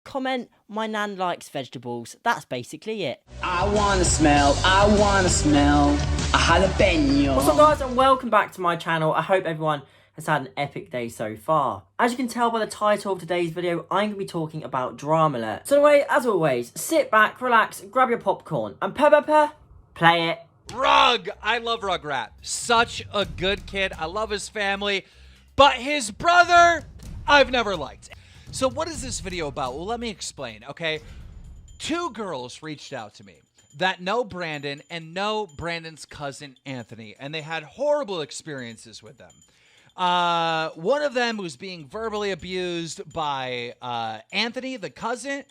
comment, my nan likes vegetables. That's basically it. I wanna smell a jalapeno. What's up guys, and welcome back to my channel. I hope everyone has had an epic day so far. As you can tell by the title of today's video, I'm going to be talking about DramaAlert. So anyway, as always, sit back, relax, grab your popcorn, and play it. Rug! I love Rugrat. Such a good kid. I love his family. But his brother, I've never liked. So what is this video about? Well, let me explain, okay? Two girls reached out to me that know Brandon and know Brandon's cousin Anthony, and they had horrible experiences with them. One of them was being verbally abused by Anthony, the cousin,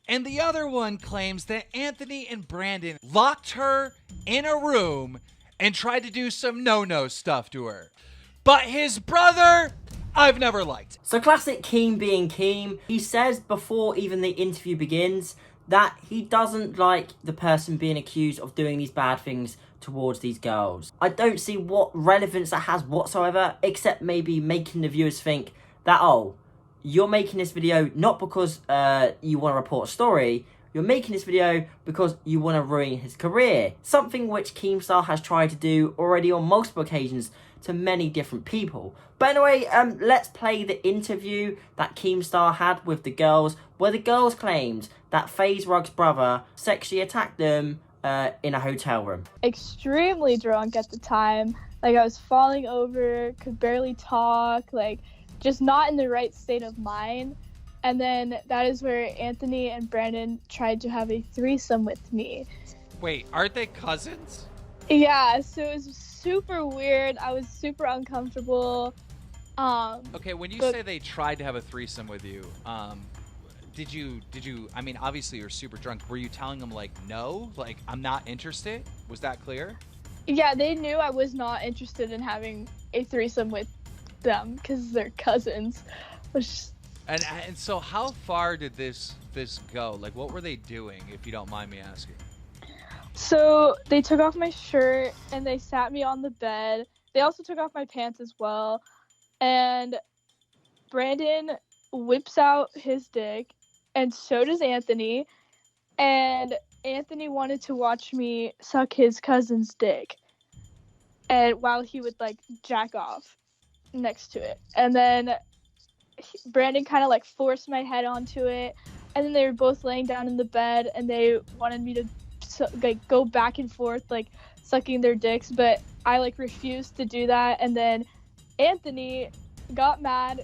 and the other one claims that Anthony and Brandon locked her in a room and tried to do some no-no stuff to her. But his brother, I've never liked. So classic Keem being Keem. He says before even the interview begins that he doesn't like the person being accused of doing these bad things towards these girls. I don't see what relevance that has whatsoever, except maybe making the viewers think that, oh, you're making this video not because you want to report a story, you're making this video because you want to ruin his career. Something which Keemstar has tried to do already on multiple occasions to many different people. But anyway, let's play the interview that Keemstar had with the girls, where the girls claimed that FaZe Rug's brother sexually attacked them in a hotel room. Extremely drunk at the time. Like, I was falling over, could barely talk, like, just not in the right state of mind. And then that is where Anthony and Brandon tried to have a threesome with me. Wait, aren't they cousins? Yeah, so it was super weird. I was super uncomfortable. Okay, when you say they tried to have a threesome with you, did you, I mean, obviously you're super drunk. Were you telling them, like, no? Like, I'm not interested? Was that clear? Yeah, they knew I was not interested in having a threesome with them because they're cousins. And so how far did this go? Like, what were they doing, if you don't mind me asking? So they took off my shirt and they sat me on the bed. They also took off my pants as well. And Brandon whips out his dick, and so does Anthony. And Anthony wanted to watch me suck his cousin's dick, and while he would like jack off next to it. And then Brandon kind of like forced my head onto it, and then they were both laying down in the bed, and they wanted me to like go back and forth like sucking their dicks, but I like refused to do that. And then Anthony got mad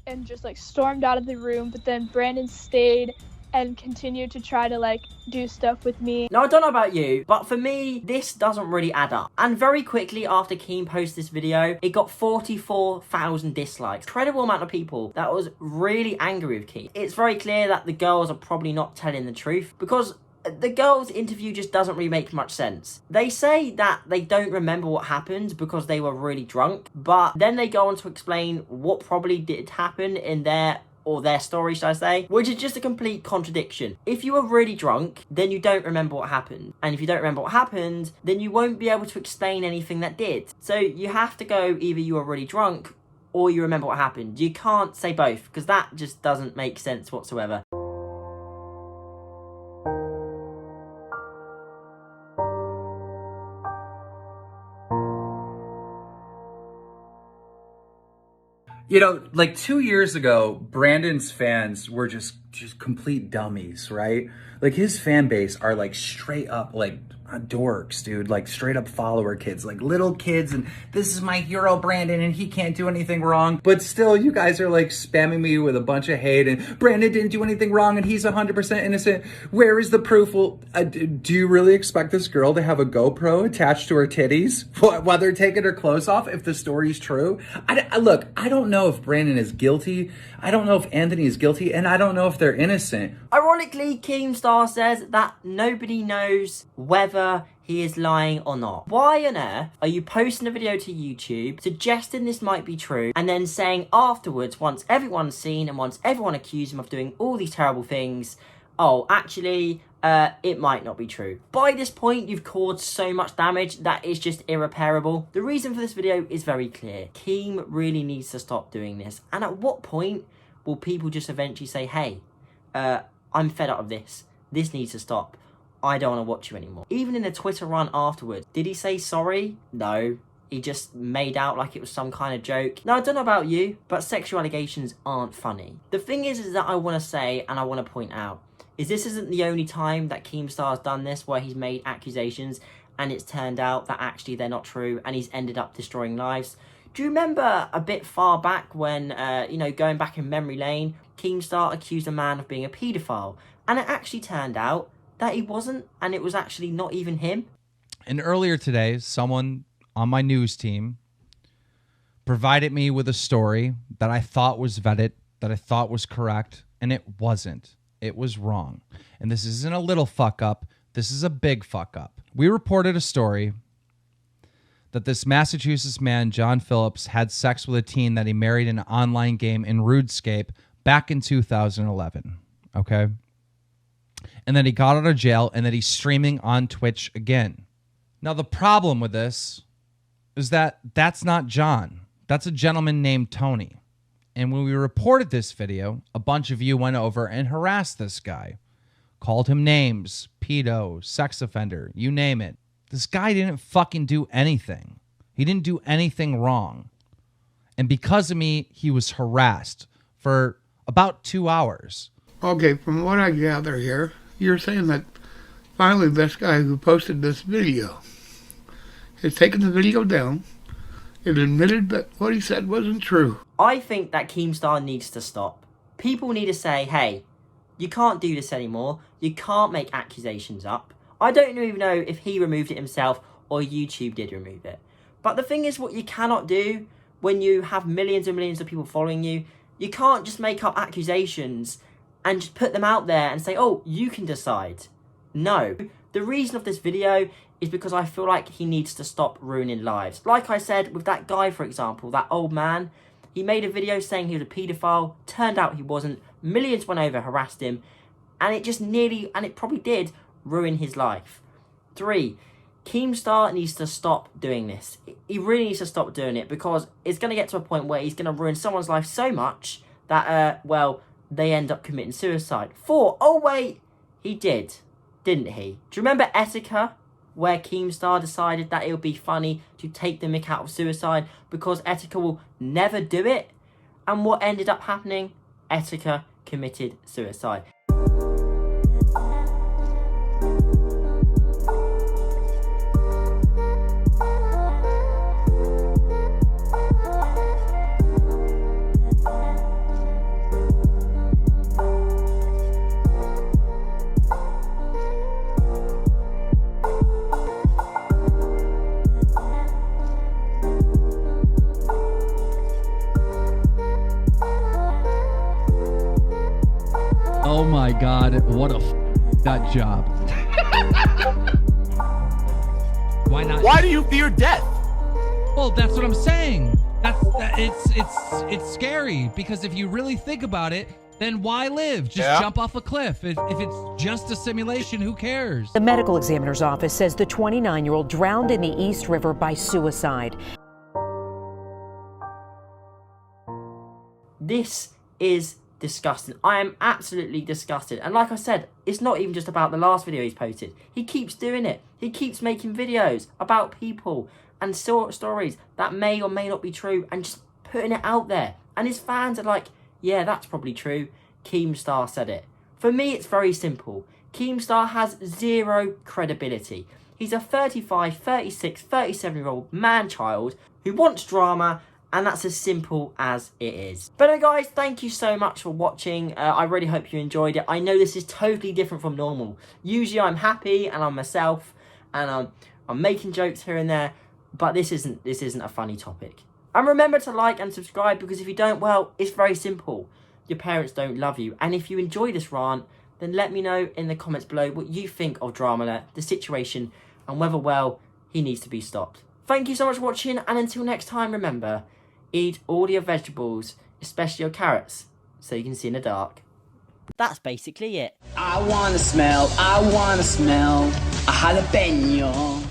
and just like stormed out of the room, but then Brandon stayed and continued to try to like do stuff with me. Now, I don't know about you, but for me, this doesn't really add up. And very quickly after Keem posted this video, it got 44,000 dislikes. Incredible amount of people that was really angry with Keem. It's very clear that the girls are probably not telling the truth, because the girls' interview just doesn't really make much sense. They say that they don't remember what happened because they were really drunk, but then they go on to explain what probably did happen in their story, should I say, which is just a complete contradiction. If you were really drunk, then you don't remember what happened. And if you don't remember what happened, then you won't be able to explain anything that did. So you have to go either you were really drunk or you remember what happened. You can't say both, because that just doesn't make sense whatsoever. You know, like 2 years ago, Brandon's fans were just complete dummies, right? Like, his fan base are like straight up like dorks, dude, like straight up follower kids, like little kids, and this is my hero Brandon and he can't do anything wrong. But still, you guys are like spamming me with a bunch of hate, and Brandon didn't do anything wrong and he's 100% innocent. Where is the proof? Well, do you really expect this girl to have a GoPro attached to her titties while they're taking her clothes off if the story's true? Look, I don't know if Brandon is guilty, I don't know if Anthony is guilty, and I don't know if they're innocent. Ironically, Keemstar says that nobody knows whether he is lying or not. Why on earth are you posting a video to YouTube suggesting this might be true, and then saying afterwards, once everyone's seen and once everyone accused him of doing all these terrible things, oh, actually, it might not be true? By this point, you've caused so much damage that is just irreparable. The reason for this video is very clear. Keem really needs to stop doing this. And at what point will people just eventually say, hey, I'm fed up of this. This needs to stop. I don't want to watch you anymore. Even in a Twitter run afterwards, did he say sorry? No. He just made out like it was some kind of joke. Now, I don't know about you, but sexual allegations aren't funny. The thing is that I want to say, and I want to point out, is this isn't the only time that Keemstar's done this, where he's made accusations and it's turned out that actually they're not true and he's ended up destroying lives. Do you remember a bit far back when, going back in memory lane, Keemstar accused a man of being a paedophile, and it actually turned out that he wasn't, and it was actually not even him? And earlier today, someone on my news team provided me with a story that I thought was vetted, that I thought was correct, and it wasn't. It was wrong. And this isn't a little fuck up. This is a big fuck up. We reported a story that this Massachusetts man, John Phillips, had sex with a teen that he married in an online game in RuneScape back in 2011. Okay? And then he got out of jail, and that he's streaming on Twitch again. Now, the problem with this is that that's not John. That's a gentleman named Tony. And when we reported this video, a bunch of you went over and harassed this guy. Called him names, pedo, sex offender, you name it. This guy didn't fucking do anything. He didn't do anything wrong. And because of me, he was harassed for about 2 hours. Okay, from what I gather here, you're saying that finally this guy who posted this video has taken the video down and admitted that what he said wasn't true. I think that Keemstar needs to stop. People need to say, hey, you can't do this anymore. You can't make accusations up. I don't even know if he removed it himself or YouTube did remove it. But the thing is, what you cannot do when you have millions and millions of people following you, you can't just make up accusations and just put them out there and say, oh, you can decide. No. The reason of this video is because I feel like he needs to stop ruining lives. Like I said, with that guy, for example, that old man, he made a video saying he was a paedophile, turned out he wasn't, millions went over, harassed him, and it probably did ruin his life. 3, Keemstar needs to stop doing this. He really needs to stop doing it, because it's going to get to a point where he's going to ruin someone's life so much that, they end up committing suicide. 4, oh wait, he did, didn't he? Do you remember Etika, where Keemstar decided that it would be funny to take the mick out of suicide because Etika will never do it? And what ended up happening? Etika committed suicide. Oh my God, what a that job. Why not? Why do you fear death? Well, that's what I'm saying. It's scary, because if you really think about it, then why live? Just jump off a cliff. If it's just a simulation, who cares? The medical examiner's office says the 29-year-old drowned in the East River by suicide. This is disgusting. I am absolutely disgusted. And like I said, it's not even just about the last video he's posted. He keeps doing it. He keeps making videos about people and stories that may or may not be true and just putting it out there. And his fans are like, yeah, that's probably true. Keemstar said it. For me, it's very simple. Keemstar has zero credibility. He's a 35, 36, 37-year-old man-child who wants drama, and that's as simple as it is. But no, guys, thank you so much for watching. I really hope you enjoyed it. I know this is totally different from normal. Usually I'm happy and I'm myself and I'm making jokes here and there, but this isn't a funny topic. And remember to like and subscribe, because if you don't, well, it's very simple. Your parents don't love you. And if you enjoy this rant, then let me know in the comments below what you think of DramaAlert, the situation, and whether, well, he needs to be stopped. Thank you so much for watching, and until next time, remember, eat all your vegetables, especially your carrots, so you can see in the dark. That's basically it. I wanna smell a jalapeno.